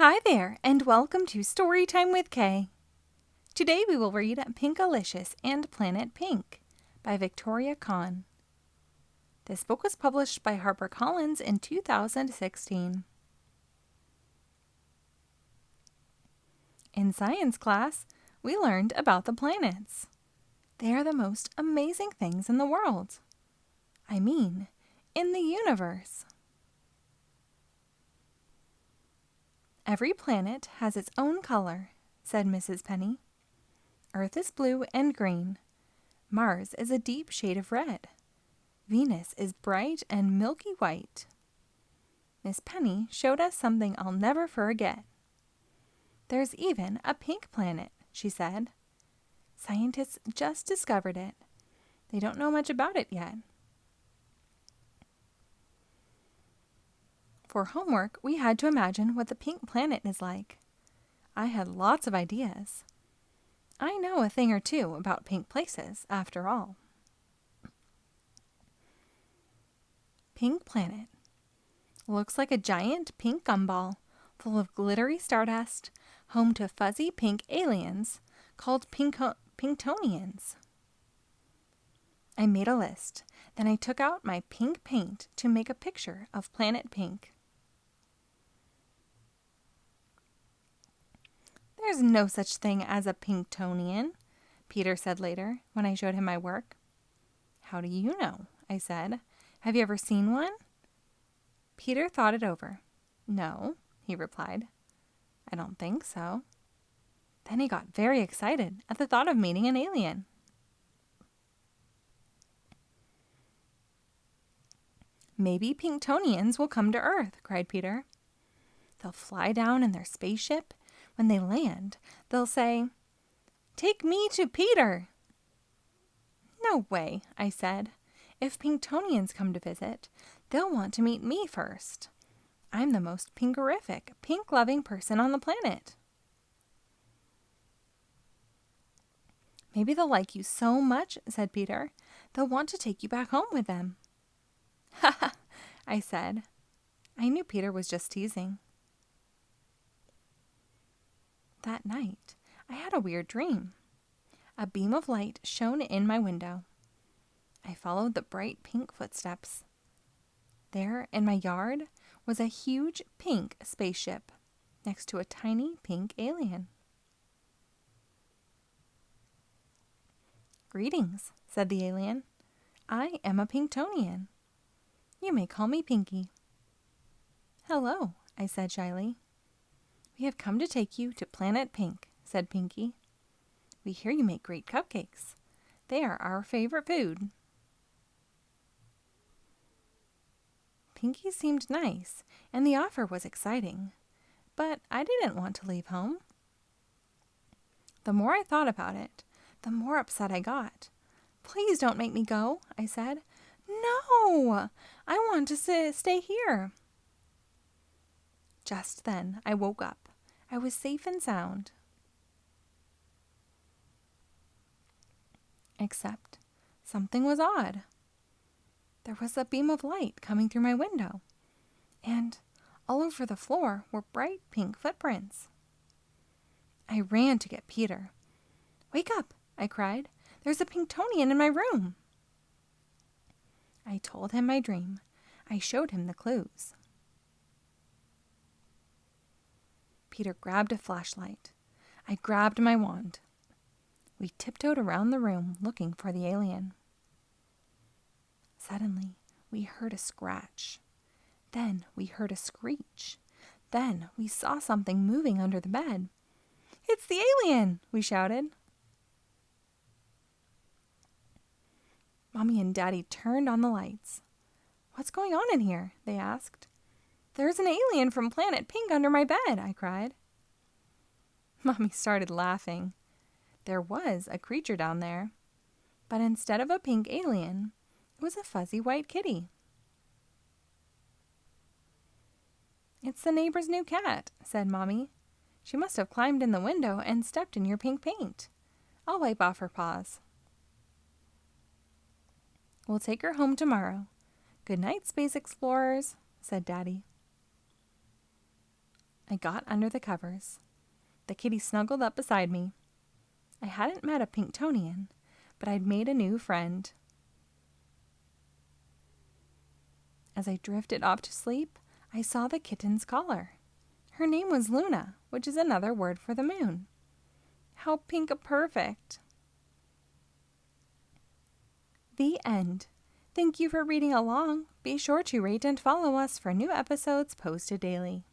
Hi there, and welcome to Storytime with Kay. Today we will read Pinkalicious and Planet Pink by Victoria Kann. This book was published by HarperCollins in 2016. In science class, we learned about the planets. They are the most amazing things in the world. I mean, in the universe. Every planet has its own color, said Mrs. Penny. Earth is blue and green. Mars is a deep shade of red. Venus is bright and milky white. Miss Penny showed us something I'll never forget. There's even a pink planet, she said. Scientists just discovered it. They don't know much about it yet. For homework, we had to imagine what the pink planet is like. I had lots of ideas. I know a thing or two about pink places, after all. Pink planet. Looks like a giant pink gumball full of glittery stardust, home to fuzzy pink aliens called Pinktonians. I made a list. Then I took out my pink paint to make a picture of Planet Pink. There's no such thing as a Pinktonian, Peter said later when I showed him my work. How do you know? I said. Have you ever seen one? Peter thought it over. No, he replied. I don't think so. Then he got very excited at the thought of meeting an alien. Maybe Pinktonians will come to Earth, cried Peter. They'll fly down in their spaceship. When they land, they'll say, "Take me to Peter." No way, I said. If Pinktonians come to visit, they'll want to meet me first. I'm the most pinkerific, pink-loving person on the planet. Maybe they'll like you so much, said Peter, they'll want to take you back home with them. Ha ha, I said. I knew Peter was just teasing. That night, I had a weird dream. A beam of light shone in my window. I followed the bright pink footsteps. There, in my yard, was a huge pink spaceship next to a tiny pink alien. Greetings, said the alien. I am a Pinktonian. You may call me Pinky. Hello, I said shyly. We have come to take you to Planet Pink, said Pinky. We hear you make great cupcakes. They are our favorite food. Pinky seemed nice, and the offer was exciting, but I didn't want to leave home. The more I thought about it, the more upset I got. Please don't make me go, I said. No, I want to stay here. Just then, I woke up. I was safe and sound. Except something was odd. There was a beam of light coming through my window, and all over the floor were bright pink footprints. I ran to get Peter. Wake up, I cried. There's a Pinktonian in my room. I told him my dream. I showed him the clues. Peter grabbed a flashlight. I grabbed my wand. We tiptoed around the room looking for the alien. Suddenly, we heard a scratch. Then we heard a screech. Then we saw something moving under the bed. It's the alien, we shouted. Mommy and Daddy turned on the lights. What's going on in here? They asked. There's an alien from Planet Pink under my bed, I cried. Mommy started laughing. There was a creature down there, but instead of a pink alien, it was a fuzzy white kitty. It's the neighbor's new cat, said Mommy. She must have climbed in the window and stepped in your pink paint. I'll wipe off her paws. We'll take her home tomorrow. Good night, space explorers, said Daddy. I got under the covers. The kitty snuggled up beside me. I hadn't met a Pinktonian, but I'd made a new friend. As I drifted off to sleep, I saw the kitten's collar. Her name was Luna, which is another word for the moon. How pink-a-perfect! The end. Thank you for reading along. Be sure to rate and follow us for new episodes posted daily.